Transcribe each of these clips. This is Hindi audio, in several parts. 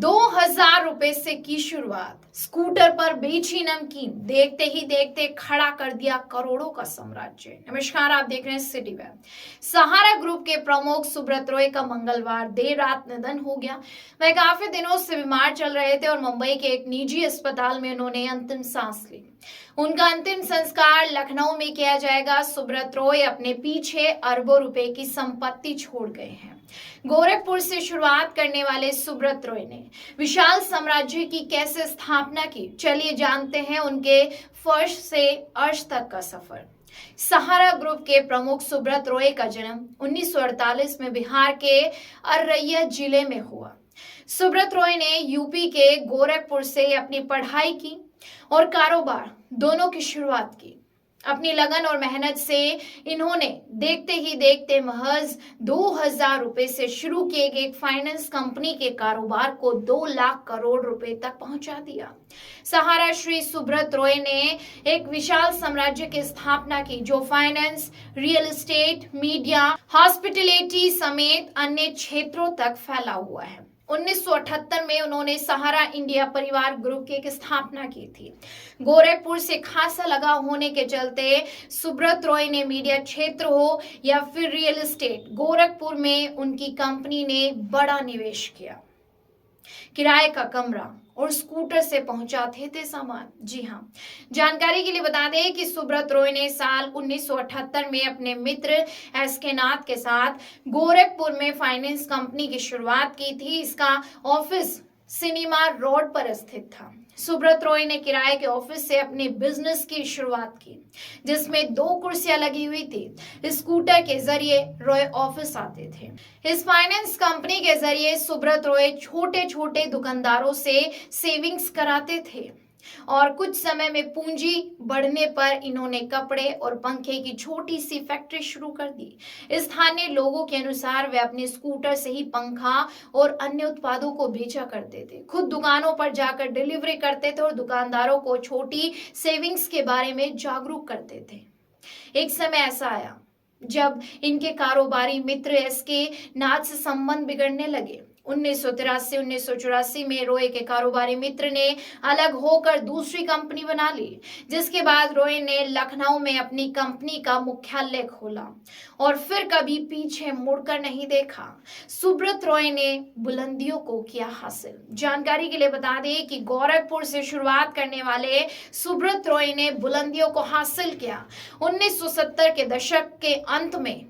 2000 रुपए से की शुरुआत, स्कूटर पर बेची नमकीन, देखते ही देखते खड़ा कर दिया करोड़ों का साम्राज्य। नमस्कार, आप देख रहे हैं सिटी वेब। सहारा ग्रुप के प्रमुख सुब्रत रॉय का मंगलवार देर रात निधन हो गया। वह काफी दिनों से बीमार चल रहे थे और मुंबई के एक निजी अस्पताल में उन्होंने अंतिम सांस ली। उनका अंतिम संस्कार लखनऊ में किया जाएगा। सुब्रत रॉय अपने पीछे अरबों रुपए की संपत्ति छोड़ गए हैं। गोरखपुर से शुरुआत करने वाले सुब्रत रॉय ने विशाल साम्राज्य की कैसे स्थापना की, चलिए जानते हैं उनके फर्श से अर्श तक का सफर। सहारा ग्रुप के प्रमुख सुब्रत रॉय का जन्म 1948 में बिहार के अररिया जिले में हुआ। सुब्रत रॉय ने यूपी के गोरखपुर से अपनी पढ़ाई की और कारोबार दोनों की शुरुआत की। अपनी लगन और मेहनत से इन्होंने देखते ही देखते महज 2000 रुपए से शुरू किए गए एक फाइनेंस कंपनी के कारोबार को 2 लाख करोड़ रुपए तक पहुंचा दिया। सहारा श्री सुब्रत रॉय ने एक विशाल साम्राज्य की स्थापना की जो finance, real estate, media, hospitality समेत अन्य क्षेत्रों तक फैला हुआ है। 1978 में उन्होंने सहारा इंडिया परिवार ग्रुप की एक स्थापना की थी। गोरखपुर से खासा लगाव होने के चलते सुब्रत रॉय ने मीडिया क्षेत्र हो या फिर रियल एस्टेट, गोरखपुर में उनकी कंपनी ने बड़ा निवेश किया। किराए का कमरा और स्कूटर से पहुंचाते थे सामान। जी हाँ, जानकारी के लिए बता दें कि सुब्रत रॉय ने साल 1978 में अपने मित्र एसके नाथ के साथ गोरखपुर में फाइनेंस कंपनी की शुरुआत की थी। इसका ऑफिस सिनेमा रोड पर स्थित था। सुब्रत रॉय ने किराए के ऑफिस से अपने बिजनेस की शुरुआत की, जिसमें 2 कुर्सियां लगी हुई थी। स्कूटर के जरिए रॉय ऑफिस आते थे। इस फाइनेंस कंपनी के जरिए सुब्रत रॉय छोटे छोटे दुकानदारों से सेविंग्स कराते थे और कुछ समय में पूंजी बढ़ने पर इन्होंने कपड़े और पंखे की छोटी सी फैक्ट्री शुरू कर दी। स्थानीय लोगों के अनुसार वे अपने स्कूटर से ही पंखा और अन्य उत्पादों को बेचा करते थे। खुद दुकानों पर जाकर डिलीवरी करते थे और दुकानदारों को छोटी सेविंग्स के बारे में जागरूक करते थे। एक समय ऐसा आया जब इनके कारोबारी मित्र एसके नाथ से संबंध बिगड़ने लगे। 1983-1984 में रॉय के कारोबारी मित्र ने अलग होकर दूसरी कंपनी बना ली, जिसके बाद रॉय ने लखनऊ में अपनी कंपनी का मुख्यालय खोला और फिर कभी पीछे मुड़कर नहीं देखा। सुब्रत रॉय ने बुलंदियों को किया हासिल। जानकारी के लिए बता दें कि गोरखपुर से शुरुआत करने वाले सुब्रत रॉय ने बुलंदियों को हासिल किया। 1970 के दशक के अंत में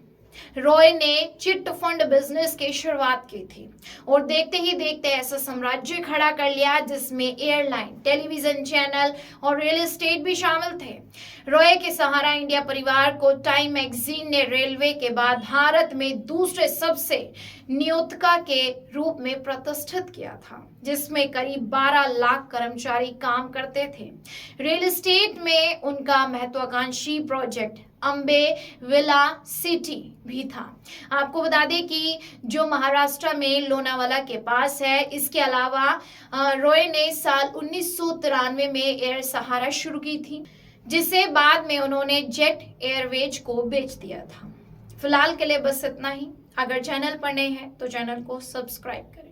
रॉय ने चिट फंड बिजनेस की शुरुआत की थी और देखते ही देखते ऐसा साम्राज्य खड़ा कर लिया जिसमें एयरलाइन, टेलीविजन चैनल और रियल एस्टेट भी शामिल थे। रॉय के सहारा इंडिया परिवार को टाइम मैगजीन ने रेलवे के बाद भारत में दूसरे सबसे नियोक्ता के रूप में प्रतिष्ठित किया था, जिसमें करीब 12 लाख कर्मचारी काम करते थे। रियल एस्टेट में उनका महत्वाकांक्षी प्रोजेक्ट अम्बे विला सिटी भी था। आपको बता दें कि जो महाराष्ट्र में लोनावाला के पास है। इसके अलावा रॉय ने साल 1993 में एयर सहारा शुरू की थी, जिसे बाद में उन्होंने जेट एयरवेज को बेच दिया था। फिलहाल के लिए बस इतना ही। अगर चैनल पर नए हैं तो चैनल को सब्सक्राइब करें।